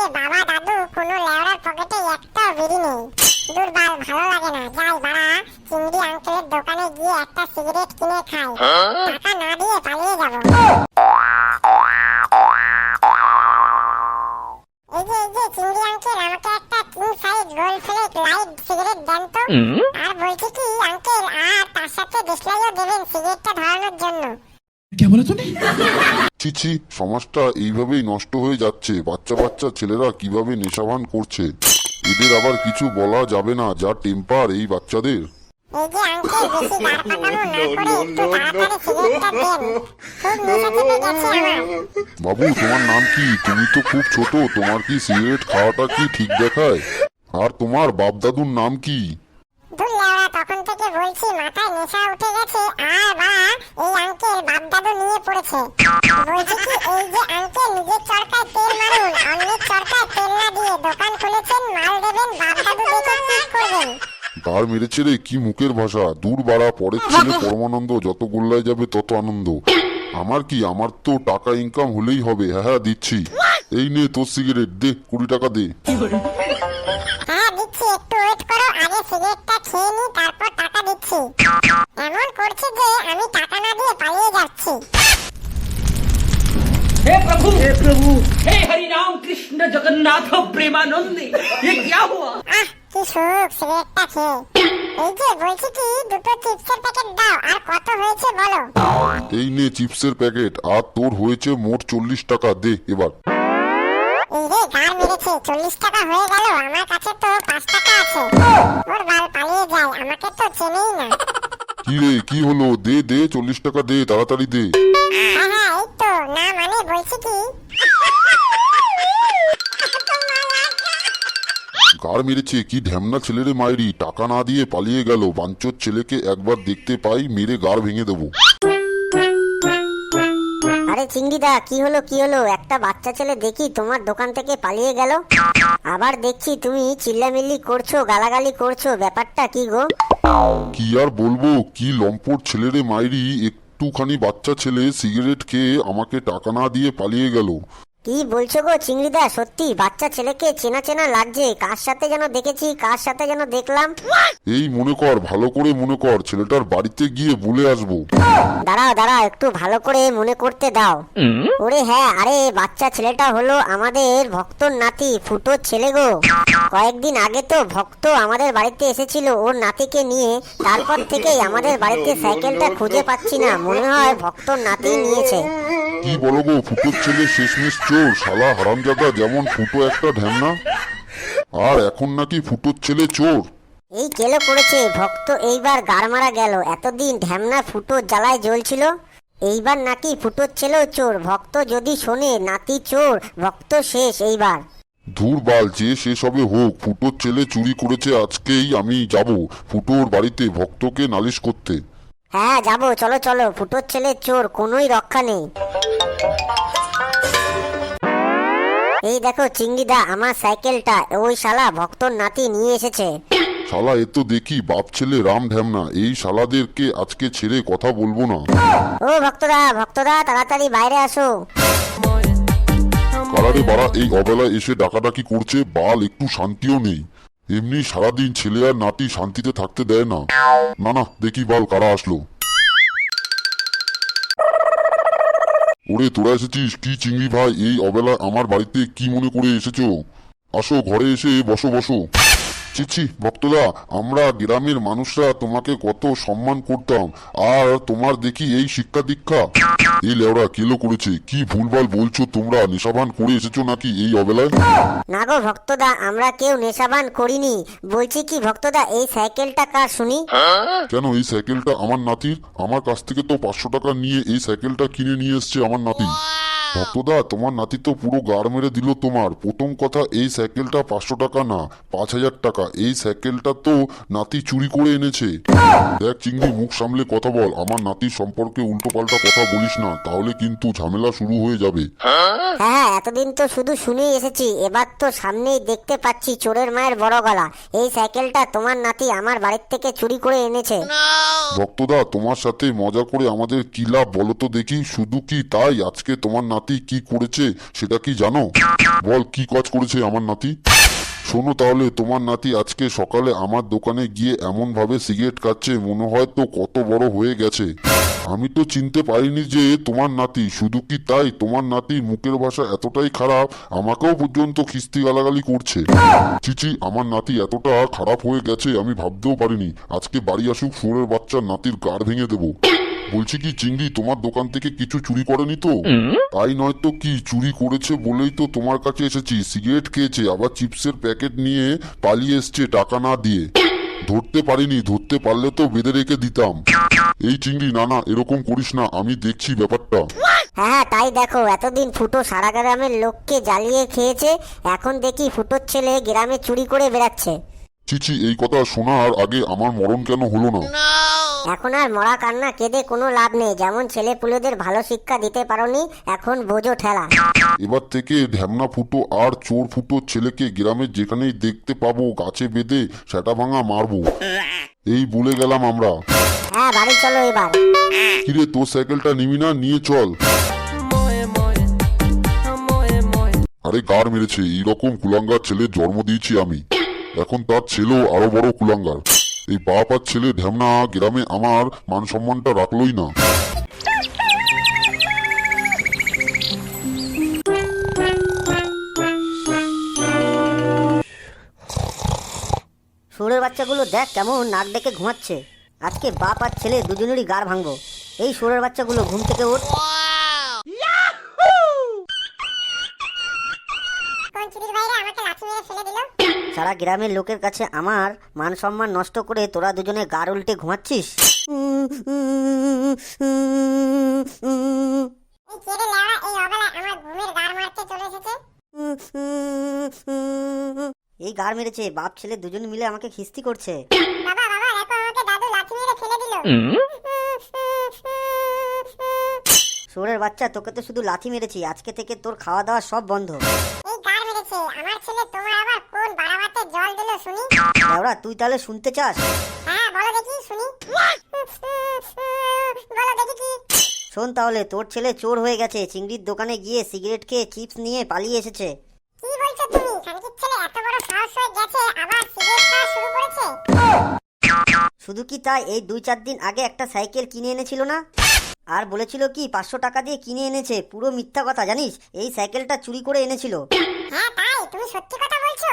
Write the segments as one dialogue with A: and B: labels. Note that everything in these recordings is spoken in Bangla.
A: থেকে বাবা দাদু কোনো লেওড়ার পকেটে একটা বিড়ি নেই। দুর্বাল, ভালো লাগে না। যাই বাড়া, চিংড়ি আঙ্কেলের দোকানে গিয়ে একটা সিগারেট কিনে খাই। টাকা না দিয়ে পালিয়ে যাব। এই যে চিংড়ি আঙ্কেল, আমাকে একটা কিং সাইজ গোল ফ্লেক লাইট সিগারেট দেন তো। আর বলছি কি আঙ্কেল, আর তার সাথে ডিসলাইও দেবেন সিগারেটটা ধরানোর জন্য।
B: क्या बोला तूने?
C: ছি, সমাজটা এইভাবেই নষ্ট হয়ে যাচ্ছে। বাচ্চা বাচ্চা ছেলেরা কিভাবে নেশাভান করছে, এদের আবার কিছু বলা যাবে না। যা টেম্পার এই বাচ্চাদের।
A: এই যে আঙ্কেল, বেশি গাড় পাকামো না করে একটু তাড়াতাড়ি সিগারেটটা দেন। খুব নেশা চেপে গেছে আমার।
C: বাবু, তোমার নাম কি? তুমি তো খুব ছোট, তোমার কি সিগারেট খাওয়াটা কি ঠিক দেখায়? আর তোমার বাপ দাদুর নাম কি?
A: ধুর লেওড়া, তখন থেকে বলছি মাথায় নেশা উঠে গেছে। আর বাড়া, এই আঙ্কেল বাপ দাদু নিয়ে পড়েছে। বলছি কি, এই যে আঙ্কেল, নিজের চরকায় তেল মারুন, অন্যের চরকায় তেল না দিয়ে দোকান খুলেছেন, মাল দেবেন, বাপ দাদু দেখে কি করবেন?
C: গার মেরেছে রে, কি মুখের ভাষা! দূর বাড়া, পরের ছেলে পরমানন্দ, যত গোল্লায় যাবে তত আনন্দ। আমার কি, আমার তো টাকা ইনকাম হলেই হবে। হ্যাঁ হ্যাঁ দিচ্ছি। এই নে তোর সিগারেট, দে 20 টাকা দে।
A: হ্যাঁ দিচ্ছি, একটু ওয়েট করো। আগে সিগারেটটা খেয়ে নি, তারপর টাকা দিচ্ছি। এমন করছে যে আমি টাকা না দিয়ে পালিয়ে যাচ্ছি।
D: हे प्रभु हे हरि राम कृष्ण जगन्नाथ प्रेमानंदी, ये क्या हुआ?
A: আহ, কি সুখ সিগারেটটা খেয়ে। এই যে বলছি কি, দুটো চিপসের প্যাকেট দাও। আর কত হয়েছে বলো?
C: এই নে চিপসের প্যাকেট। আর তোর হয়েছে মোট 40 টাকা, দে এবার।
A: এই রে, গার মেরেছে। 40 টাকা হয়ে গেল। আমার কাছে তো 5 টাকা আছে। ওর বাল পালিয়ে যায়, আমাকে তো চেনেই না।
C: কি রে, কি হলো? দে দে 40 টাকা দে, তাড়াতাড়ি দে।
A: হ্যাঁ হ্যাঁ, এই তো। না মানে বলছি কি,
C: গার মেরেছে, কি ঢ্যামনা ছেলেরে মাইরি! টাকা না দিয়ে পালিয়ে গেল। বাঞ্চোর ছেলেকে একবার দেখতে পাই, মেরে গার ভেঙে দেবো।
E: আরে চিংড়িদা, কি হলো কি হলো? একটা বাচ্চা ছেলে দেখি তোমার দোকান থেকে পালিয়ে গেল। আবার দেখছি তুমি চিল্লামিল্লি করছো, গালাগালি করছো। ব্যাপারটা কি গো?
C: কি আর বলবো, কি লম্পট ছেলেরে মাইরি! একটুখানি বাচ্চা ছেলে সিগারেট খেয়ে আমাকে টাকা না দিয়ে পালিয়ে গেল।
E: কি বলছো গো চিংড়িদা? সত্যি বাচ্চা ছেলেকে চেনা চেনা লাগছে। কার সাথে যেন দেখেছি, কার সাথে যেন দেখলাম।
C: এই মনে কর, ভালো করে মনে কর, ছেলেটার বাড়িতে গিয়ে বলে আসবো।
E: দাঁড়াও দাঁড়াও, একটু ভালো করে মনে করতে দাও। ওরে হ্যাঁ, আরে বাচ্চা ছেলেটা হলো আমাদের ভক্তর নাতি, ফুটোর ছেলে গো। কয়েকদিন আগে তো ভক্ত আমাদের বাড়িতে এসেছিল ওর নাতিকে নিয়ে। তারপর থেকেই আমাদের বাড়িতে সাইকেলটা খুঁজে পাচ্ছি না। মনে হয় ভক্তর নাতি নিয়েছে।
C: কি বলো গো, ফুটোর ছেলে শেষমেশ চোর! শালা হারামজাদা, যেমন ফুটো একটা ঢ্যামনা, আর এখন নাকি ফুটোর ছেলে চোর।
E: এই কেলো করেছে ভক্ত, এইবার গার মারা গেল। এতদিন ঢ্যামনা ফুটো জ্বালায় জ্বলছিল, এইবার নাকি ফুটোর ছেলেও চোর। ভক্ত যদি শোনে নাতি চোর, ভক্ত শেষ এইবার।
C: ধুর বাল, যে শেষ হবে হোক। ফুটোর ছেলে চুরি করেছে, আজকেই আমি যাব ফুটোর বাড়িতে ভক্তকে নালিশ করতে।
E: হ্যাঁ যাবো, চলো চলো। ফুটোর ছেলে চোর, কোনোই রক্ষা নেই। এই দেখো চিংড়িদা, আমার সাইকেলটা ওই শালা ভক্তর নাতি নিয়ে এসেছে।
C: শালা, এ তো দেখি বাপ ছেলে রাম ঢ্যামনা। এই শালাদেরকে আজকে ছেড়ে কথা বলবো না।
E: ও ভক্তদা, ভক্তদা তাড়াতাড়ি বাইরে আসো।
C: কারারে বাড়া, এই অবেলায় এসে ডাকাডাকি করছে! বাল, একটু শান্তিও নেই। এমনি সারাদিন ছেলে আর নাতি শান্তিতে থাকতে দেয় না। না না, দেখি বাল কারা আসলো। ওরে, তোরা এসেছিস? কি চিংড়ি ভাই, এই অবেলায় আমার বাড়িতে কি মনে করে এসেছো? আসো, ঘরে এসে বসো বসো। ছি ভক্তদা, আমরা গ্রামের মানুষরা তোমাকে কত সম্মান করতাম, আর তোমার দেখি এই শিক্ষা দীক্ষা। এই লেওড়া কেলো করেছে! কি ভুলভাল বলছো তোমরা? নেশাভান করে এসেছো নাকি এই অবেলায়?
E: না গো ভক্তদা, আমরা কেউ নেশাবান করিনি। বলছি কি ভক্তদা, এই সাইকেলটা কার শুনি?
C: কেন, এই সাইকেলটা আমার নাতির। আমার কাছ থেকে তো 500 টাকা নিয়ে এই সাইকেলটা কিনে নিয়ে এসছে আমার নাতি। ভক্তদা, তোমার নাতি তো পুরো গাড় মেরে দিল তোমার। প্রথম কথা, এই সাইকেলটা 500 টাকা না, 5000 টাকা। এই সাইকেলটা তো নাতি চুরি করে এনেছে। দেখ চিংড়ি, মুখ সামলে কথা বল। আমার নাতির সম্পর্কে উল্টো পাল্টা কথা বলিস না, তাহলে কিন্তু ঝামেলা শুরু হয়ে যাবে।
E: হ্যাঁ, এতদিন তো শুধু শুনেই এসেছি, এবার তো সামনেই দেখতে পাচ্ছি চোরের মায়ের বড় গলা। এই সাইকেলটা তোমার নাতি আমার বাড়ির থেকে চুরি করে এনেছে।
C: ভক্তদা, তোমার সাথে মজা করে আমাদের কি লাভ বলো তো দেখি? শুধু কি তাই আজকে তোমার নাতি নাতি কি করেছে সেটা কি জানো? বল কি কাজ করেছে আমার নাতি। শোনো তাহলে, তোমার নাতি আজকে সকালে আমার দোকানে গিয়ে এমন ভাবে সিগারেট খাচ্ছে মনে হয় তো কত বড় হয়ে গেছে। আমি তো চিনতে পারিনি যে তোমার নাতি। শুধু কি তাই, তোমার নাতি মুখের ভাষা এতটাই খারাপ আমাকেও পর্যন্ত খিস্তি গালাগালি করছে। চিচি, আমার নাতি এতটা খারাপ হয়ে গেছে আমি ভাবতেও পারিনি। আজকে বাড়ি আসুক শুয়োরের বাচ্চা, নাতির গাড় ভেঙে দেবো। বলছি কি চিংড়ি, তোমার দোকান থেকে কিছু চুরি করেনি তো? তাই নয় তো কি, চুরি করেছে বলেই তো তোমার কাছে এসেছি। সিগারেট খেয়েছে, আবার চিপসের প্যাকেট নিয়ে পালিয়ে এসছে টাকা না দিয়ে। ধরতে পারিনি, ধরতে পারলে তো বেঁধে রেখে দিতাম। এই চিংড়ি, না না এরকম করিস না, আমি দেখছি ব্যাপারটা।
E: হ্যাঁ তাই দেখো, এতদিন ফুটো সারা গ্রামের লোককে জ্বালিয়ে খেয়েছে, এখন দেখি ফুটোর ছেলে গ্রামে চুরি করে বেড়াচ্ছে।
C: চিচি, এই কথা শোনার আগে আমার মরণ কেন হলো না?
E: এখন আর মরা কান্না কেঁদে কোনো লাভ নেই। যেমন ছেলে পুলেদের ভালো শিক্ষা দিতে পারোনি, এখন বোঝো ঠেলা।
C: এবার থেকে ঢ্যামনা ফুটো আর চোর ফুটো ছেলেকে গ্রামে যেখানেই দেখতে পাবো গাছে বেঁধে সেটা ভাঙা মারবো। এই বলে গেলাম আমরা।
E: হ্যাঁ বাড়ি চলো এবার।
C: কিরে, তোর সাইকেলটা নিবি না? নিয়ে চল। আরে গার মেরেছে, এইরকম কুলাঙ্গার ছেলে জন্ম দিয়েছি আমি। এখন তার ছেলেও আরো বড় কুলাঙ্গার। এই বাপ আর ছেলে ঢ্যামনা গ্রামে আমার মান সম্মানটা রাখলোই না।
E: শুয়োরের বাচ্চাগুলো দেখ কেমন নাক ডেকে ঘুমাচ্ছে। আজকে বাপ আর ছেলে দুজনেরই গাড় ভাঙবো। এই শুয়োরের বাচ্চাগুলো ঘুম থেকে ওঠ।
A: কোন চুরির বাইরে আমাকে লাথি মেরে ফেলে দিল?
E: সারা গ্রামের লোকের কাছে আমার মান সম্মান নষ্ট করে তোরা দুজনে গাড় উল্টে ঘুমাচ্ছিস।
A: এই ছেড়ে লেওয়া এই অবেলায় আমার ঘুমের গাড় মারতে চলে এসেছে।
E: এই গাড় মেরেছে, বাপ ছেলে দুজন মিলে আমাকে খিস্তি করছে।
A: বাবা বাবা দেখো, আমাকে দাদু লাথি মেরে ফেলে দিল।
E: শুয়োরের বাচ্চা, তোকে তো শুধু লাথি মেরেছি, আজকে থেকে তোর খাওয়া দাওয়া সব বন্ধ।
A: এই গাড় মেরেছে আমার ছেলে, তোমার আবার কোন বাড়াবাতে জল দিল শুনি?
E: ওরা তুই তাহলে শুনতে চাস?
A: হ্যাঁ বলো দেখি শুনি। বলো দেখি কি?
E: শোন তাহলে, তোর ছেলে চোর হয়ে গেছে, চিংড়ির দোকানে গিয়ে সিগারেট খেয়ে চিপস নিয়ে পালিয়ে এসেছে।
A: কি বলছো তুমি? খানকির ছেলে এত বড় সাহস হয়ে গেছে, আবার সিগারেট খাওয়া শুরু করেছে?
E: শুধু কি তাই, এই 2-4 দিন আগে একটা সাইকেল কিনে এনেছিল না? আর বলেছিল কি 500 টাকা দিয়ে কিনে এনেছে। পুরো মিথ্যা কথা জানিস, এই সাইকেলটা চুরি করে এনেছিল।
A: হ্যাঁ তাই? তুমি সত্যি কথা বলছো?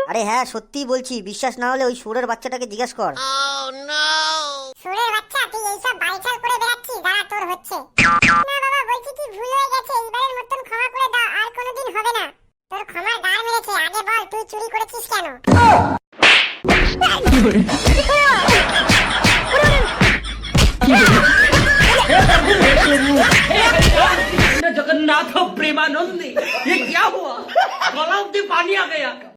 E: আরে হ্যাঁ সত্যিই বলছি, বিশ্বাস না হলে ওই শুয়োরের বাচ্চাটাকে জিজ্ঞেস কর।
A: সুরের বাচ্চা, তুই এইসব বাইচাল করে বেড়াচ্ছিস, দাঁড়া তোর হচ্ছে। না বাবা, বলছি কি ভুল হয়ে গেছে, এইবারের মতন ক্ষমা করে দাও, আর কোনোদিন হবে না। তোর ক্ষমার গাড় মেরেছে, আগে বল তুই চুরি করেছিস কেন?
D: जगन्नाथ प्रेमानंदी, ये क्या हुआ? गला में पानी आ गया।